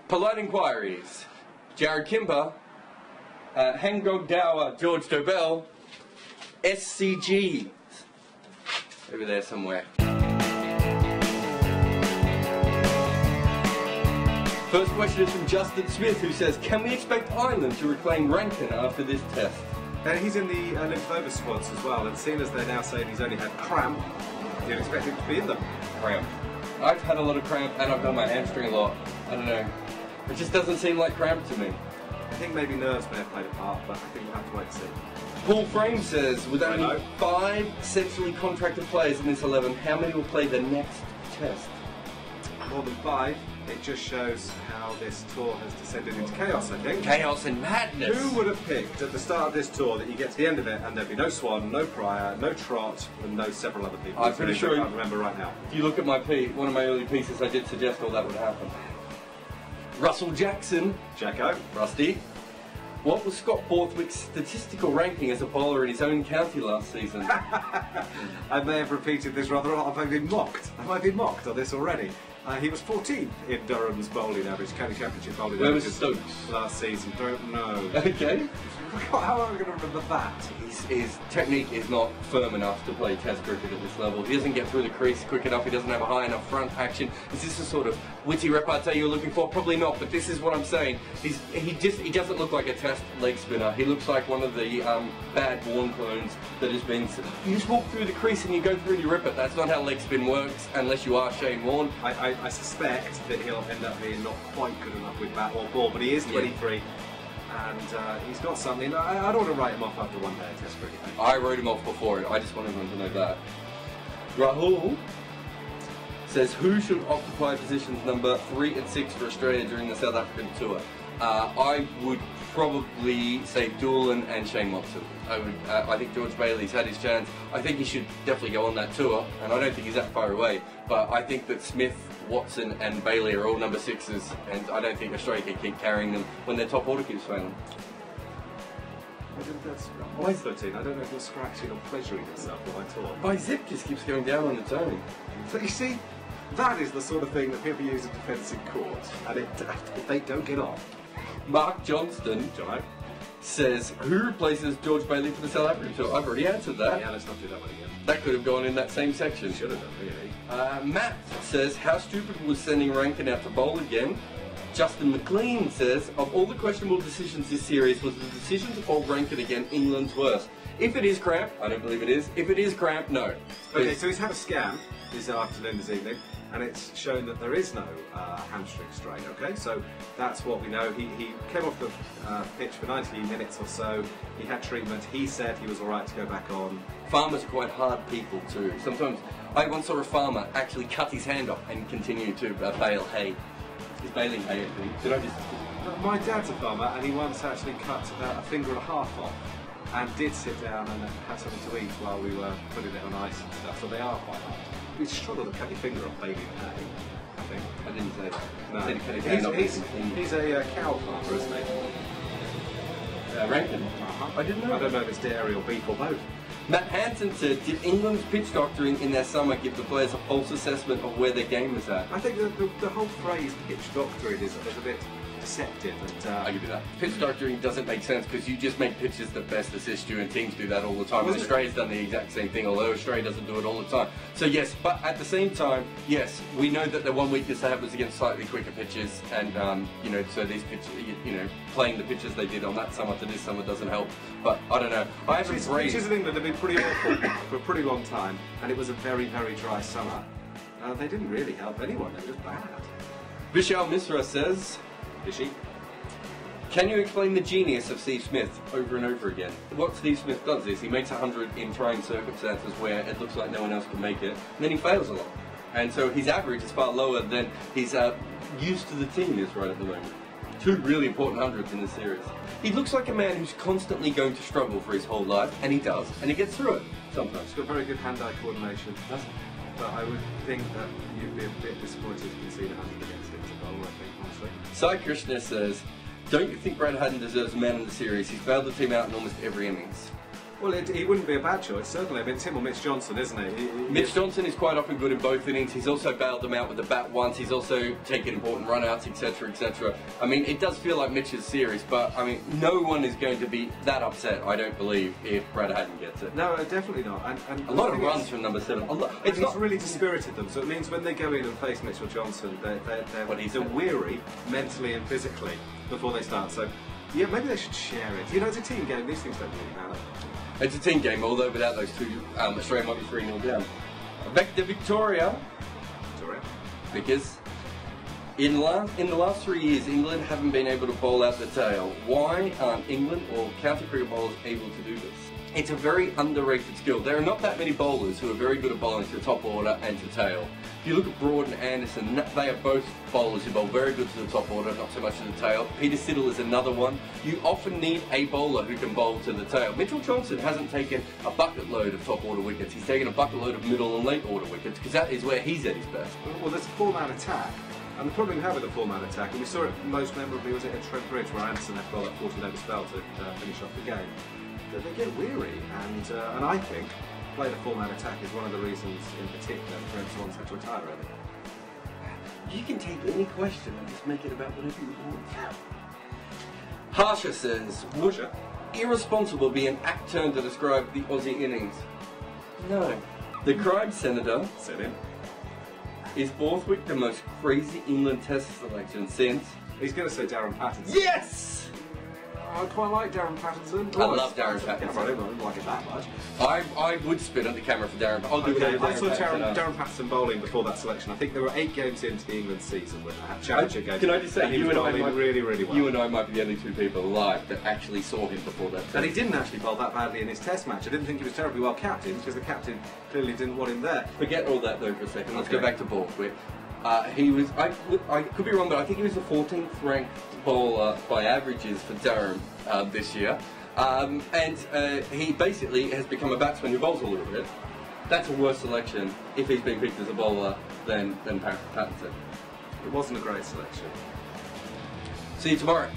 Polite inquiries. Jarrod Kimber, Hangog Dower, George Dobell, SCG. Over there somewhere. First question is from Justin Smith, who says, can we expect Ireland to reclaim Rankin after this test? He's in the lymphoma squads as well, and seeing as they're now saying he's only had cramp, you'd expect him to be in them. Cramp. I've had a lot of cramp and I've done my hamstring a lot. I don't know. It just doesn't seem like cramp to me. I think maybe nerves may have played a part, but I think we'll have to wait and see. Paul Frame says, with only 5 centrally contracted players in this 11, how many will play the next test? More than 5. It just shows how this tour has descended into chaos, I think. Chaos and madness. Who would have picked at the start of this tour that you get to the end of it and there'd be no Swan, no Pryor, no Trott, and no several other people? I'm pretty sure. I can't remember right now. If you look at my one of my early pieces, I did suggest all that would happen. Russell Jackson. Jacko. Rusty. What was Scott Borthwick's statistical ranking as a bowler in his own county last season? I may have repeated this rather a lot. I've been mocked. Have I been mocked on this already? He was 14th in Durham's bowling average, county championship bowling average. Where was Stokes? Last season, don't know. Okay. How am I going to remember that? His technique is not firm enough to play Test cricket at this level. He doesn't get through the crease quick enough. He doesn't have a high enough front action. Is this the sort of witty repartee you're looking for? Probably not, but this is what I'm saying. He doesn't look like a Test leg spinner. He looks like one of the bad Warne clones that has been... You just walk through the crease and you go through and you rip it. That's not how leg spin works, unless you are Shane Warne. I suspect that he'll end up being not quite good enough with bat or ball, but he is 23. And he's got something. I don't want to write him off after one day of Test cricket. I wrote him off before it. I just want everyone to know that. Rahul says, who should occupy positions number 3 and 6 for Australia during the South African tour? I would probably say Doolan and Shane Watson. I think George Bailey's had his chance. I think he should definitely go on that tour, and I don't think he's that far away. But I think that Smith, Watson and Bailey are all number 6s, and I don't think Australia can keep carrying them when their top order keeps failing. Why 13? I don't know if you're scratching or pleasuring yourself while I talk. My zip just keeps going down on its own. So you see, that is the sort of thing that people use in defence in court, and they don't get on. Mark Johnston says, who replaces George Bailey for the South African tour? I've already answered that. Yeah, let's not do that one again. That could have gone in that same section. Should have done, really. Matt says, how stupid was sending Rankin out to bowl again? Justin McLean says, of all the questionable decisions this series, was the decision to bowl Rankin again England's worst? If it is cramp, I don't believe it is. If it is cramp, no. Okay, so he's had a scan this afternoon, this evening, and it's shown that there is no hamstring strain, okay? So that's what we know. He came off the pitch for 90 minutes or so. He had treatment. He said he was all right to go back on. Farmers are quite hard people too. Sometimes, I once saw a farmer actually cut his hand off and continue to bale hay. He's baling hay, I think. Did I just... My dad's a farmer, and he once actually cut a finger and a half off, and did sit down and have something to eat while we were putting it on ice and stuff, so they are quite hard. You struggle to cut your finger off baling hay, I think. I didn't say that. No. I didn't cut his hand off. He's a cow farmer, isn't he? Rankin? I didn't know. I don't know if it's dairy or beef or both. Matt Hansen said, did England's pitch doctoring in their summer give the players a false assessment of where their game was at? I think the whole phrase pitch doctoring is a bit deceptive. And, I'll give you that. Pitch doctoring doesn't make sense because you just make pitches that best assist you, and teams do that all the time. And Australia's done the exact same thing, although Australia doesn't do it all the time. So yes, but at the same time, yes, we know that the one weakness they have was against slightly quicker pitches, and you know, so these pitches, you know, playing the pitches they did on that summer to this summer doesn't help. But I don't know. I haven't raised. Pitches in England have been pretty awful for a pretty long time, and it was a very, very dry summer. They didn't really help anyone. They were just bad. Vishal Misra says, can you explain the genius of Steve Smith over and over again? What Steve Smith does is he makes 100 in trying circumstances where it looks like no one else can make it, and then he fails a lot. And so his average is far lower than his used to the team is right at the moment. 2 really important hundreds in the series. He looks like a man who's constantly going to struggle for his whole life, and he does, and he gets through it sometimes. He's got very good hand-eye coordination. But I would think that you'd be a bit disappointed to concede 100 against him to bowl, I think, honestly. Sai Krishna says, don't you think Brad Haddin deserves a man in the series? He's bailed the team out in almost every innings. Well, he wouldn't be a bad choice, certainly. I mean, it's him or Mitch Johnson, isn't he? Mitch Johnson is quite often good in both innings. He's also bailed them out with the bat once. He's also taken important run-outs, etc., etc. I mean, it does feel like Mitch is serious, but, I mean, no one is going to be that upset, I don't believe, if Brad Haddon gets it. No, definitely not. And a lot of runs from number 7. It's not really dispirited them, so it means when they go in and face Mitchell Johnson, they're weary, mentally and physically, before they start. So, yeah, maybe they should share it. You know, it's a team game. These things don't really matter. It's a team game, although without those two, Australia might be 3-0 down. Back to Victoria. Because in the last 3 years, England haven't been able to bowl out the tail. Why aren't England or county cricket bowlers able to do this? It's a very underrated skill. There are not that many bowlers who are very good at bowling to top order and to tail. If you look at Broad and Anderson, they are both bowlers who bowl very good to the top order, not so much to the tail. Peter Siddle is another one. You often need a bowler who can bowl to the tail. Mitchell Johnson hasn't taken a bucket load of top order wickets. He's taken a bucket load of middle and late order wickets because that is where he's at his best. Well, there's a four-man attack. And the problem we have with a four-man attack, and we saw it most memorably, was it at Trent Bridge, where Anderson had to bowl that 14-over spell to finish off the game. They get weary, and I think playing a four-man attack is one of the reasons in particular Brent Swans had to retire early. You can take any question and just make it about whatever you want. Harsha says, would irresponsible be an apt term to describe the Aussie innings? No. The Crime Senator said in. Is Borthwick the most crazy England Test selection since? He's going to say Darren Patterson. Yes! I quite like Darren Patterson. I love Darren Patterson. I don't like it that much. I would spit at the camera for Darren. I'll do okay, I saw Darren Patterson bowling before that selection. I think there were 8 games into the England season with that Challenger game. Can I just say, you and I might really well. You and I might be the only 2 people alive that actually saw him before that. And he didn't actually bowl that badly in his Test match. I didn't think he was terribly well captained because the captain clearly didn't want him there. Forget all that though for a second. Let's go back to Borthwick. He was, I could be wrong, but I think he was the 14th ranked bowler by averages for Durham this year. He basically has become a batsman who bowls a little bit. That's a worse selection if he's been picked as a bowler than Patterson. It wasn't a great selection. See you tomorrow.